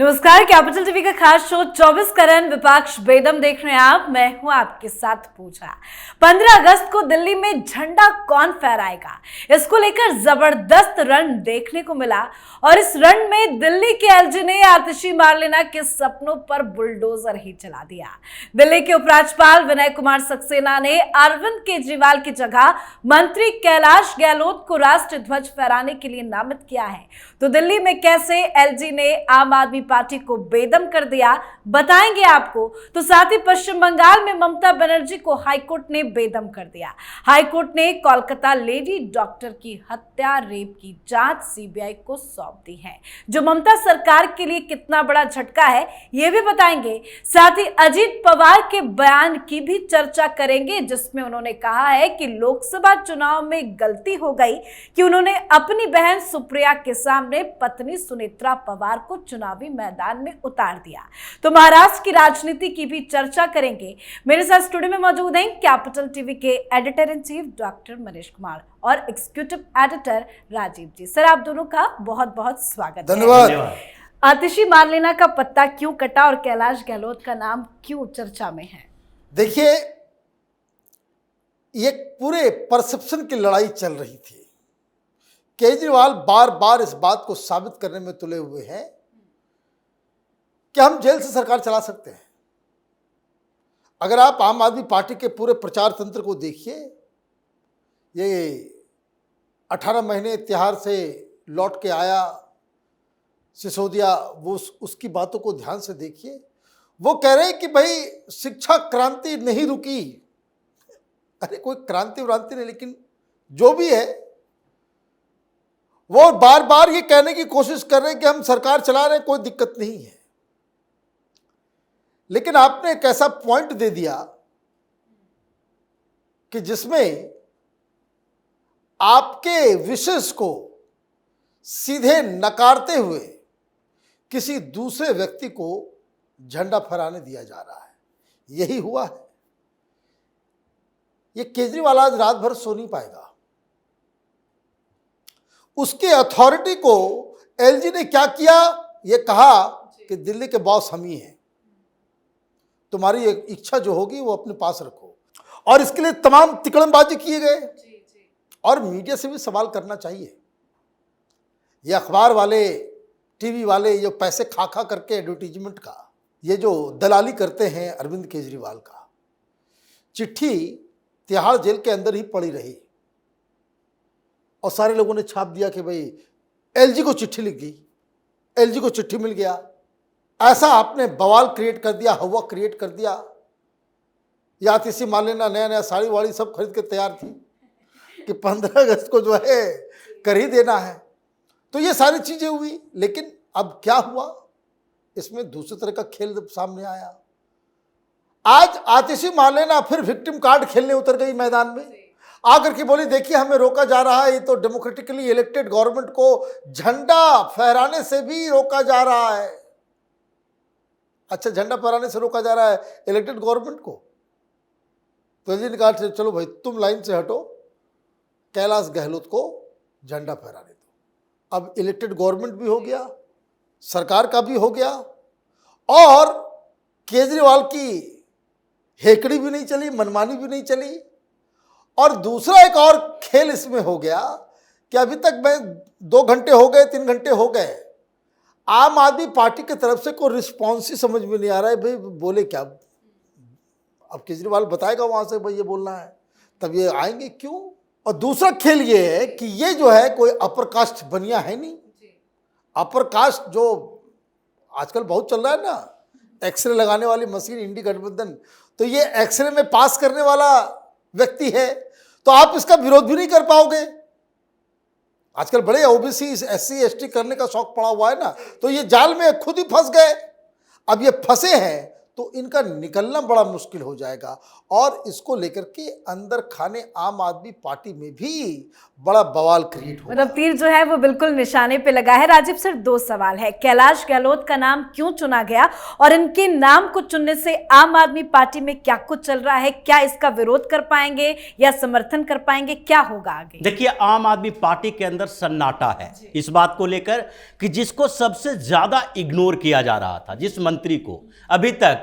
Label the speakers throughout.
Speaker 1: नमस्कार, capital TV का खास शो 24 करन विपक्ष बेदम देख रहे हैं आप। मैं हूं आपके साथ पूजा। 15 अगस्त को दिल्ली में झंडा कौन फहराएगा, इसको लेकर जबरदस्त रण देखने को मिला और इस रण में दिल्ली के एलजी ने आतिशी मार्लेना के सपनों पर बुलडोजर ही चला दिया। दिल्ली के उपराज्यपाल विनय कुमार सक्सेना ने अरविंद केजरीवाल की जगह मंत्री कैलाश गहलोत को राष्ट्रीय ध्वज फहराने के लिए नामित किया है। तो दिल्ली में कैसे एलजी ने आम आदमी पार्टी को बेदम कर दिया, बताएंगे आपको। तो साथ ही पश्चिम बंगाल में ममता बनर्जी को हाईकोर्ट ने बेदम कर दिया। हाईकोर्ट ने कोलकाता लेडी डॉक्टर की हत्या रेप की जांच सीबीआई को सौंप दी है, जो ममता सरकार के लिए कितना बड़ा झटका है यह भी बताएंगे। साथ ही अजीत पवार के बयान की भी चर्चा करेंगे, जिसमें उन्होंने कहा है कि लोकसभा चुनाव में गलती हो गई कि उन्होंने अपनी बहन सुप्रिया के सामने पत्नी सुनेत्रा पवार को चुनावी मैदान में उतार दिया। तो महाराष्ट्र की राजनीति की भी चर्चा करेंगे। मेरे साथ स्टूडियो में मौजूद हैं कैपिटल टीवी के editor in chief doctor Manish Kumar और एग्जीक्यूटिव एडिटर राजीव जी। सर, आप दोनों का बहुत बहुत स्वागत है।
Speaker 2: धन्यवाद।
Speaker 1: आतिशी मार्लेना का पत्ता क्यों कटा और कैलाश गहलोत का नाम क्यों चर्चा में है?
Speaker 2: देखिए, ये पूरे परसेप्शन की लड़ाई चल रही थी। केजरीवाल बार बार इस बात को साबित करने में तुले हुए हैं कि हम जेल से सरकार चला सकते हैं। अगर आप आम आदमी पार्टी के पूरे प्रचार तंत्र को देखिए, ये 18 महीने तिहाड़ से लौट के आया सिसोदिया, वो उसकी बातों को ध्यान से देखिए। वो कह रहे हैं कि भाई शिक्षा क्रांति नहीं रुकी। अरे कोई क्रांति व्रांति नहीं, लेकिन जो भी है वो बार बार ये कहने की कोशिश कर रहे हैं कि हम सरकार चला रहे हैं, कोई दिक्कत नहीं है। लेकिन आपने एक ऐसा पॉइंट दे दिया कि जिसमें आपके विशेष को सीधे नकारते हुए किसी दूसरे व्यक्ति को झंडा फहराने दिया जा रहा है। यही हुआ है। ये केजरीवाल आज रात भर सो नहीं पाएगा। उसके अथॉरिटी को एलजी ने क्या किया, ये कहा कि दिल्ली के बॉस हम ही हैं, तुम्हारी एक इच्छा जो होगी वो अपने पास रखो। और इसके लिए तमाम तिकड़मबाजी किए गए। और मीडिया से भी सवाल करना चाहिए। ये अखबार वाले, टीवी वाले, जो पैसे खा खा करके एडवर्टीजमेंट का ये जो दलाली करते हैं अरविंद केजरीवाल का, चिट्ठी तिहाड़ जेल के अंदर ही पड़ी रही और सारे लोगों ने छाप दिया कि भाई एलजी को चिट्ठी लिख गई, एलजी को चिट्ठी मिल गया। ऐसा आपने बवाल क्रिएट कर दिया, हवा क्रिएट कर दिया। या आतिशी मार्लेना नया नया साड़ी वाड़ी सब खरीद के तैयार थी कि 15 अगस्त को जो है कर ही देना है। तो ये सारी चीजें हुई। लेकिन अब क्या हुआ, इसमें दूसरी तरह का खेल सामने आया। आज आतिशी मार्लेना फिर विक्टिम कार्ड खेलने उतर गई मैदान में। आकर के बोली, देखिए हमें रोका जा रहा है, ये तो डेमोक्रेटिकली इलेक्टेड गवर्नमेंट को झंडा फहराने से भी रोका जा रहा है। अच्छा, झंडा फहराने से रोका जा रहा है इलेक्टेड गवर्नमेंट को? तो एलजी ने कहा चलो भाई तुम लाइन से हटो, कैलाश गहलोत को झंडा फहराने दो। अब इलेक्टेड गवर्नमेंट भी हो गया, सरकार का भी हो गया, और केजरीवाल की हेकड़ी भी नहीं चली, मनमानी भी नहीं चली। और दूसरा एक और खेल इसमें हो गया कि अभी तक मैं 2 घंटे हो गए, 3 घंटे हो गए, आम आदमी पार्टी की तरफ से कोई रिस्पॉन्स ही समझ में नहीं आ रहा है। भाई बोले क्या? अब केजरीवाल बताएगा वहां से भाई ये बोलना है, तब ये आएंगे क्यों? और दूसरा खेल ये है कि ये जो है कोई अपर कास्ट बनिया है नहीं। अपर कास्ट जो आजकल बहुत चल रहा है ना, एक्सरे लगाने वाली मशीन इंडी गठबंधन, तो ये एक्सरे में पास करने वाला व्यक्ति है, तो आप इसका विरोध भी नहीं कर पाओगे। आजकल बड़े ओबीसी एससी एसटी करने का शौक पड़ा हुआ है ना, तो ये जाल में खुद ही फंस गए। अब ये फंसे हैं तो इनका निकलना बड़ा मुश्किल हो जाएगा। और इसको लेकर के अंदर खाने आम आदमी पार्टी में भी बड़ा बवाल क्रिएट होगा।
Speaker 1: मतलब तीर जो है वो बिल्कुल निशाने पे लगा है। राजीव सर, दो सवाल है। कैलाश गहलोत का नाम क्यों चुना गया और इनके नाम को चुनने से आम आदमी पार्टी में क्या कुछ चल रहा है? क्या इसका विरोध कर पाएंगे या समर्थन कर पाएंगे? क्या होगा आगे?
Speaker 3: देखिए, आम आदमी पार्टी के अंदर सन्नाटा है इस बात को लेकर कि जिसको सबसे ज्यादा इग्नोर किया जा रहा था, जिस मंत्री को अभी तक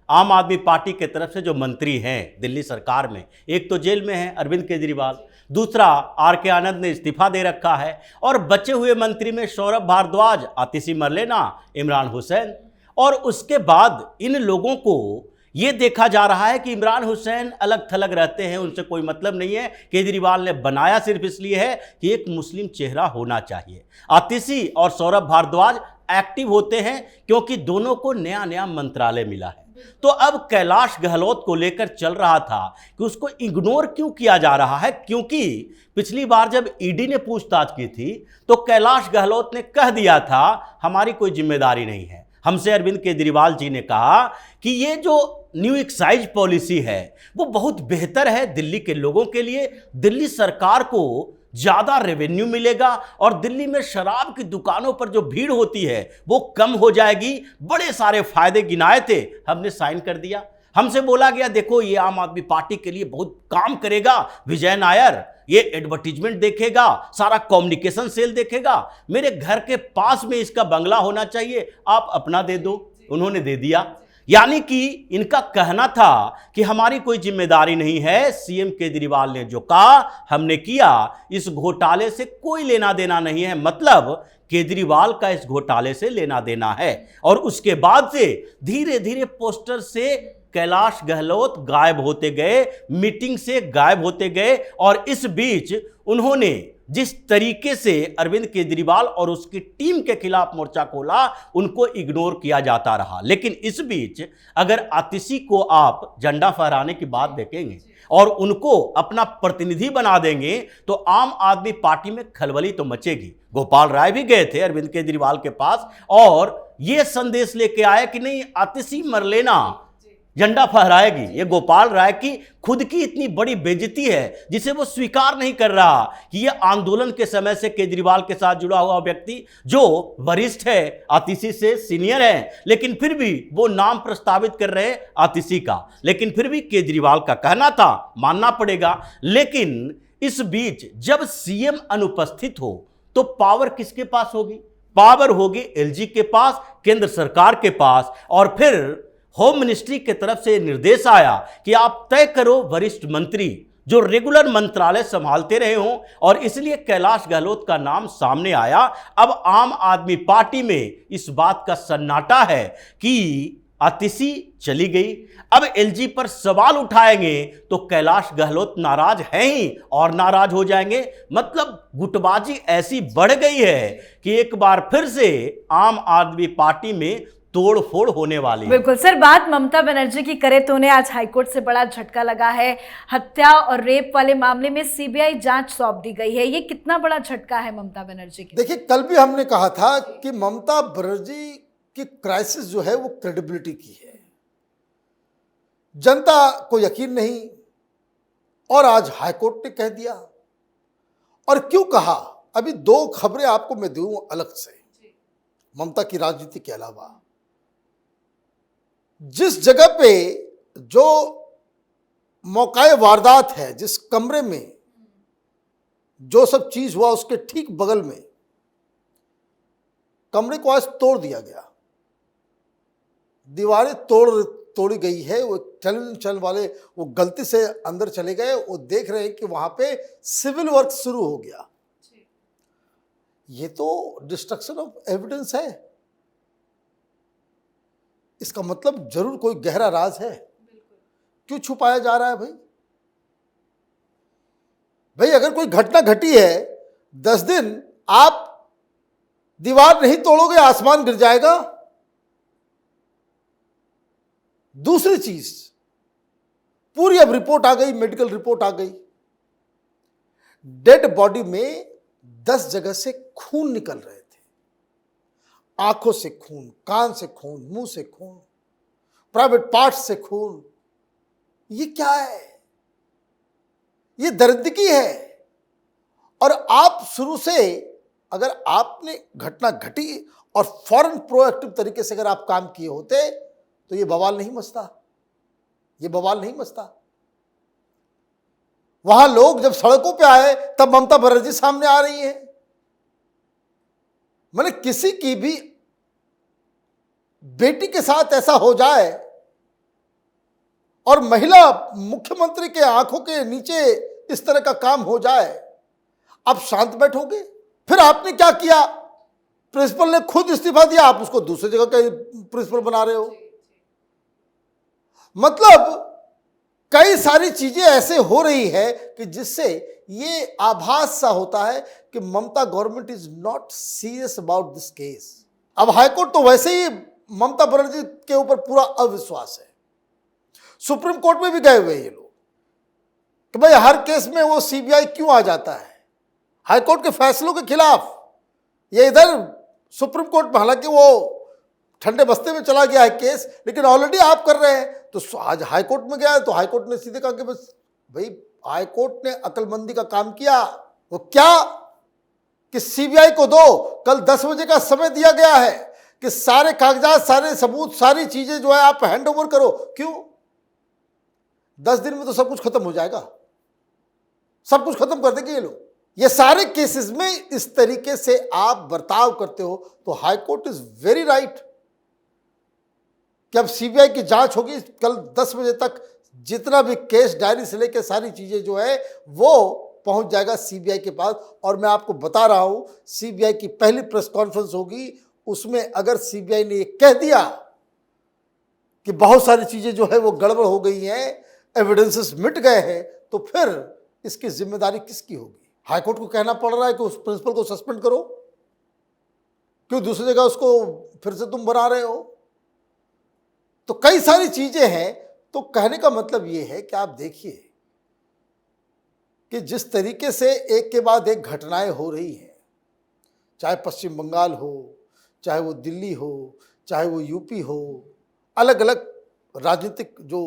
Speaker 3: आम आदमी पार्टी की तरफ से जो मंत्री हैं दिल्ली सरकार में, एक तो जेल में है अरविंद केजरीवाल, दूसरा आर के आनंद ने इस्तीफा दे रखा है, और बचे हुए मंत्री में सौरभ भारद्वाज, आतिशी मरलेना, इमरान हुसैन। और उसके बाद इन लोगों को ये देखा जा रहा है कि इमरान हुसैन अलग थलग रहते हैं, उनसे कोई मतलब नहीं है। केजरीवाल ने बनाया सिर्फ इसलिए है कि एक मुस्लिम चेहरा होना चाहिए। आतिशी और सौरभ भारद्वाज एक्टिव होते हैं क्योंकि दोनों को नया नया मंत्रालय मिला है। तो अब कैलाश गहलोत को लेकर चल रहा था कि उसको इग्नोर क्यों किया जा रहा है, क्योंकि पिछली बार जब ईडी ने पूछताछ की थी तो कैलाश गहलोत ने कह दिया था हमारी कोई जिम्मेदारी नहीं है। हमसे अरविंद केजरीवाल जी ने कहा कि ये जो न्यू एक्साइज पॉलिसी है वो बहुत बेहतर है दिल्ली के लोगों के लिए, दिल्ली सरकार को ज़्यादा रेवेन्यू मिलेगा और दिल्ली में शराब की दुकानों पर जो भीड़ होती है वो कम हो जाएगी। बड़े सारे फायदे गिनाए थे, हमने साइन कर दिया। हमसे बोला गया देखो ये आम आदमी पार्टी के लिए बहुत काम करेगा, विजय नायर ये एडवर्टीजमेंट देखेगा, सारा कम्युनिकेशन सेल देखेगा, मेरे घर के पास में इसका बंगला होना चाहिए, आप अपना दे दो। उन्होंने दे दिया। यानी कि इनका कहना था कि हमारी कोई जिम्मेदारी नहीं है, सीएम केजरीवाल ने जो कहा हमने किया, इस घोटाले से कोई लेना देना नहीं है। मतलब केजरीवाल का इस घोटाले से लेना देना है। और उसके बाद से धीरे धीरे पोस्टर से कैलाश गहलोत गायब होते गए, मीटिंग से गायब होते गए। और इस बीच उन्होंने जिस तरीके से अरविंद केजरीवाल और उसकी टीम के खिलाफ मोर्चा खोला, उनको इग्नोर किया जाता रहा। लेकिन इस बीच अगर आतिशी को आप झंडा फहराने की बात देखेंगे और उनको अपना प्रतिनिधि बना देंगे तो आम आदमी पार्टी में खलबली तो मचेगी। गोपाल राय भी गए थे अरविंद केजरीवाल के पास और यह संदेश लेके आए कि नहीं, आतिशी मरलेना झंडा फहराएगी। ये गोपाल राय की खुद की इतनी बड़ी बेइज्जती है जिसे वो स्वीकार नहीं कर रहा कि ये आंदोलन के समय से केजरीवाल के साथ जुड़ा हुआ व्यक्ति जो वरिष्ठ है, आतिशी से सीनियर है, लेकिन फिर भी वो नाम प्रस्तावित कर रहे हैं आतिशी का। लेकिन फिर भी केजरीवाल का कहना था, मानना पड़ेगा। लेकिन इस बीच जब सीएम अनुपस्थित हो तो पावर किसके पास होगी? पावर होगी एलजी के पास, केंद्र सरकार के पास। और फिर होम मिनिस्ट्री की तरफ से निर्देश आया कि आप तय करो वरिष्ठ मंत्री जो रेगुलर मंत्रालय संभालते रहे हों, और इसलिए कैलाश गहलोत का नाम सामने आया। अब आम आदमी पार्टी में इस बात का सन्नाटा है कि आतिशी चली गई। अब एलजी पर सवाल उठाएंगे तो कैलाश गहलोत नाराज हैं ही और नाराज हो जाएंगे। मतलब गुटबाजी ऐसी बढ़ गई है कि एक बार फिर से आम आदमी पार्टी में तोड़ फोड़ होने वाली है।
Speaker 1: बिल्कुल सर, बात ममता बनर्जी की करें तो उन्हें आज हाईकोर्ट से बड़ा झटका लगा है। हत्या और रेप वाले मामले में सीबीआई जांच सौंप दी गई है। ये कितना बड़ा झटका है ममता बनर्जी के?
Speaker 2: देखिए, कल भी हमने कहा था कि ममता बनर्जी की क्राइसिस जो है वो क्रेडिबिलिटी की है, जनता को यकीन नहीं। और आज हाईकोर्ट ने कह दिया। और क्यों कहा, अभी दो खबरें आपको मैं दूं अलग से ममता की राजनीति के अलावा। जिस जगह पे जो मौकाए वारदात है, जिस कमरे में जो सब चीज हुआ उसके ठीक बगल में कमरे को आज तोड़ दिया गया, दीवारें तोड़ी गई है। वो टेलीविजन चैनल वाले वो गलती से अंदर चले गए, वो देख रहे हैं कि वहां पे सिविल वर्क शुरू हो गया। ये तो डिस्ट्रक्शन ऑफ एविडेंस है। इसका मतलब जरूर कोई गहरा राज है। क्यों छुपाया जा रहा है भाई? अगर कोई घटना घटी है, 10 दिन आप दीवार नहीं तोड़ोगे, आसमान गिर जाएगा। दूसरी चीज, पूरी अब रिपोर्ट आ गई, मेडिकल रिपोर्ट आ गई। डेड बॉडी में 10 जगह से खून निकल रहे थे, आंखों से खून, कान से खून, मुंह से खून। प्राइवेट पार्ट्स से खून, ये क्या है? ये दर्दगी है। और आप शुरू से अगर आपने घटना घटी और फौरन प्रोएक्टिव तरीके से अगर आप काम किए होते तो ये बवाल नहीं मचता, ये बवाल नहीं मचता। वहां लोग जब सड़कों पे आए तब ममता बनर्जी सामने आ रही है। मैंने किसी की भी बेटी के साथ ऐसा हो जाए और महिला मुख्यमंत्री के आंखों के नीचे इस तरह का काम हो जाए, आप शांत बैठोगे? फिर आपने क्या किया? प्रिंसिपल ने खुद इस्तीफा दिया, आप उसको दूसरी जगह का प्रिंसिपल बना रहे हो। मतलब कई सारी चीजें ऐसे हो रही है कि जिससे ये आभास सा होता है कि Mamata government is not serious about this case. अब हाईकोर्ट तो वैसे ही ममता बनर्जी के ऊपर पूरा अविश्वास है। सुप्रीम कोर्ट में भी गए हुए ये लोग कि भाई हर केस में वो सीबीआई क्यों आ जाता है हाईकोर्ट के फैसलों के खिलाफ। ये इधर सुप्रीम कोर्ट में, हालांकि वो ठंडे बस्ते में चला गया है केस, लेकिन ऑलरेडी आप कर रहे हैं। तो आज हाईकोर्ट में गया है तो हाईकोर्ट ने सीधे कहा कि बस भाई हाईकोर्ट ने अक्लमंदी का काम किया। वो क्या कि सीबीआई को दो, कल 10 बजे का समय दिया गया है कि सारे कागजात, सारे सबूत, सारी चीजें जो है आप हैंड ओवर करो। क्यों? 10 दिन में तो सब कुछ खत्म हो जाएगा, सब कुछ खत्म कर देंगे ये लोग। ये सारे केसेस में इस तरीके से आप बर्ताव करते हो तो हाईकोर्ट इज वेरी राइट कि अब सीबीआई की जांच होगी। कल 10 बजे तक जितना भी केस डायरी से लेकर सारी चीजें जो है वो पहुंच जाएगा सीबीआई के पास। और मैं आपको बता रहा हूं, सीबीआई की पहली प्रेस कॉन्फ्रेंस होगी, उसमें अगर सीबीआई ने ये कह दिया कि बहुत सारी चीजें जो है वो गड़बड़ हो गई हैं, एविडेंसेस मिट गए हैं, तो फिर इसकी जिम्मेदारी किसकी होगी? हाईकोर्ट को कहना पड़ रहा है कि उस प्रिंसिपल को सस्पेंड करो, क्यों दूसरी जगह उसको फिर से तुम बना रहे हो? तो कई सारी चीजें हैं। तो कहने का मतलब ये है कि आप देखिए कि जिस तरीके से एक के बाद एक घटनाएं हो रही हैं, चाहे पश्चिम बंगाल हो, चाहे वो दिल्ली हो, चाहे वो यूपी हो, अलग अलग राजनीतिक जो,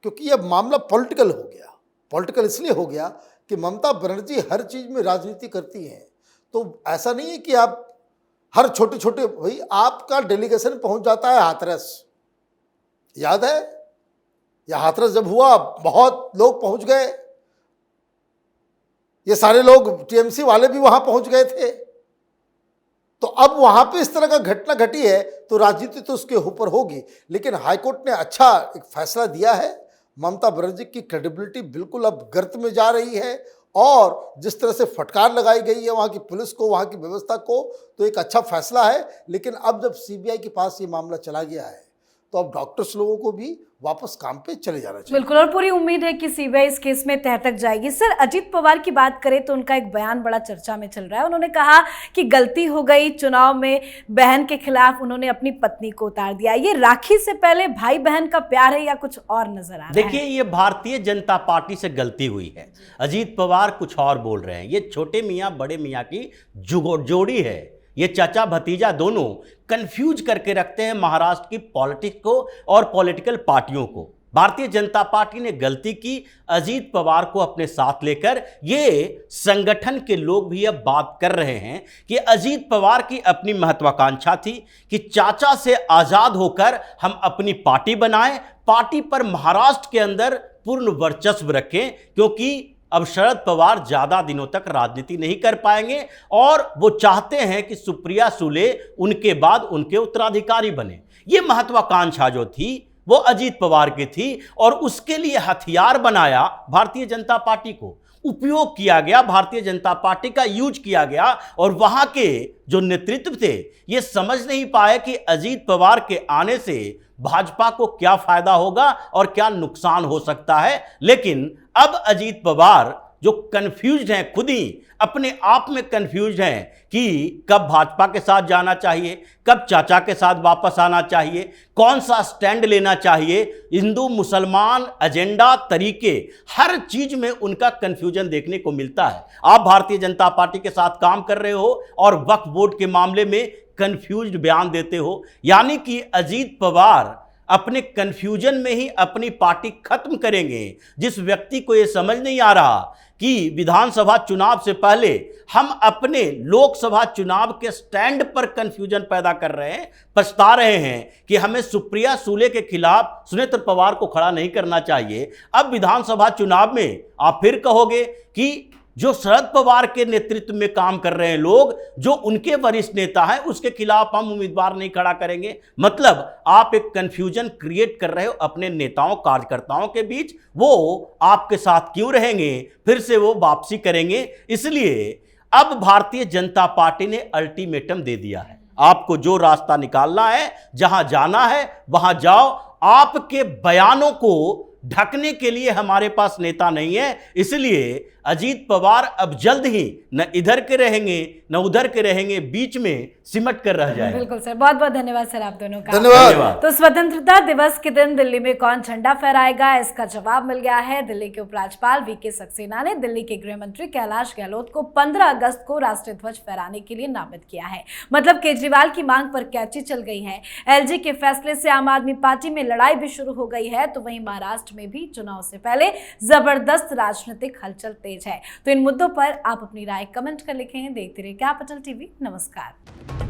Speaker 2: क्योंकि यह मामला पॉलिटिकल हो गया। पॉलिटिकल इसलिए हो गया कि ममता बनर्जी हर चीज में राजनीति करती हैं। तो ऐसा नहीं है कि आप हर छोटे छोटे, भाई आपका डेलीगेशन पहुंच जाता है हाथरस, याद है? यह हाथरस जब हुआ बहुत लोग पहुंच गए, ये सारे लोग टीएमसी वाले भी वहां पहुंच गए थे। तो अब वहां पे इस तरह का घटना घटी है तो राजनीति तो उसके ऊपर होगी। लेकिन हाईकोर्ट ने अच्छा एक फैसला दिया है। ममता बनर्जी की क्रेडिबिलिटी बिल्कुल अब गर्त में जा रही है और जिस तरह से फटकार लगाई गई है वहाँ की पुलिस को, वहाँ की व्यवस्था को, तो एक अच्छा फैसला है। लेकिन अब जब सीबीआई के पास ये मामला चला गया है तो अब डॉक्टर्स लोगों को भी वापस काम पे चले जाना चाहिए।
Speaker 1: बिल्कुल, और पूरी उम्मीद है कि सीबीआई इस केस में तह तक जाएगी। सर, अजीत पवार की बात करें तो उनका एक बयान बड़ा चर्चा में चल रहा है। उन्होंने कहा कि गलती हो गई, चुनाव में बहन के खिलाफ उन्होंने अपनी पत्नी को उतार दिया। ये राखी से पहले भाई बहन का प्यार है या कुछ और नजर आ रहा है?
Speaker 3: देखिए, ये भारतीय जनता पार्टी से गलती हुई है। अजीत पवार कुछ और बोल रहे हैं। ये छोटे मियाँ बड़े मियाँ की जोड़ी है। ये चाचा भतीजा दोनों कंफ्यूज करके रखते हैं महाराष्ट्र की पॉलिटिक्स को और पॉलिटिकल पार्टियों को। भारतीय जनता पार्टी ने गलती की अजीत पवार को अपने साथ लेकर। ये संगठन के लोग भी अब बात कर रहे हैं कि अजीत पवार की अपनी महत्वाकांक्षा थी कि चाचा से आजाद होकर हम अपनी पार्टी बनाएं, पार्टी पर महाराष्ट्र के अंदर पूर्ण वर्चस्व रखें, क्योंकि अब शरद पवार ज्यादा दिनों तक राजनीति नहीं कर पाएंगे और वो चाहते हैं कि सुप्रिया सुले उनके बाद उनके उत्तराधिकारी बने। ये महत्वाकांक्षा जो थी वो अजीत पवार की थी और उसके लिए हथियार बनाया भारतीय जनता पार्टी को, उपयोग किया गया, भारतीय जनता पार्टी का यूज किया गया। और वहां के जो नेतृत्व थे ये समझ नहीं पाए कि अजीत पवार के आने से भाजपा को क्या फायदा होगा और क्या नुकसान हो सकता है। लेकिन अब अजीत पवार जो कंफ्यूज्ड हैं, खुद ही अपने आप में कंफ्यूज्ड हैं कि कब भाजपा के साथ जाना चाहिए, कब चाचा के साथ वापस आना चाहिए, कौन सा स्टैंड लेना चाहिए। हिंदू मुसलमान एजेंडा, तरीके, हर चीज में उनका कंफ्यूजन देखने को मिलता है। आप भारतीय जनता पार्टी के साथ काम कर रहे हो और वक्फ बोर्ड के मामले में कंफ्यूज्ड बयान देते हो। यानी कि अजीत पवार अपने कंफ्यूजन में ही अपनी पार्टी खत्म करेंगे। जिस व्यक्ति को यह समझ नहीं आ रहा कि विधानसभा चुनाव से पहले हम अपने लोकसभा चुनाव के स्टैंड पर कंफ्यूजन पैदा कर रहे हैं, पछता रहे हैं कि हमें सुप्रिया सूले के खिलाफ सुनेत्र पवार को खड़ा नहीं करना चाहिए। अब विधानसभा चुनाव में आप फिर कहोगे कि जो शरद पवार के नेतृत्व में काम कर रहे हैं लोग, जो उनके वरिष्ठ नेता हैं, उसके खिलाफ हम उम्मीदवार नहीं खड़ा करेंगे। मतलब आप एक कंफ्यूजन क्रिएट कर रहे हो अपने नेताओं कार्यकर्ताओं के बीच। वो आपके साथ क्यों रहेंगे, फिर से वो वापसी करेंगे। इसलिए अब भारतीय जनता पार्टी ने अल्टीमेटम दे दिया है, आपको जो रास्ता निकालना है, जहां जाना है वहां जाओ। आपके बयानों को ढकने के लिए हमारे पास नेता नहीं है। इसलिए अजीत पवार अब जल्द ही न इधर के रहेंगे न उधर के रहेंगे, बीच में सिमट कर रह जाएंगे।
Speaker 1: बिल्कुल सर, बहुत बहुत धन्यवाद सर आप दोनों का।
Speaker 2: धन्यवाद।
Speaker 1: तो स्वतंत्रता दिवस के दिन दिल्ली में कौन झंडा फहराएगा, इसका जवाब मिल गया है। दिल्ली के उपराज्यपाल वीके सक्सेना ने दिल्ली के गृह मंत्री कैलाश गहलोत को 15 अगस्त को राष्ट्रीय ध्वज फहराने के लिए नामित किया है। मतलब केजरीवाल की मांग पर कैंची चल गई है। एलजी के फैसले से आम आदमी पार्टी में लड़ाई भी शुरू हो गई है। तो वहीं महाराष्ट्र में भी चुनाव से पहले जबरदस्त राजनीतिक हलचल तेज है। तो इन मुद्दों पर आप अपनी राय कमेंट कर लिखें। देखते रहिए कैपिटल टीवी। नमस्कार।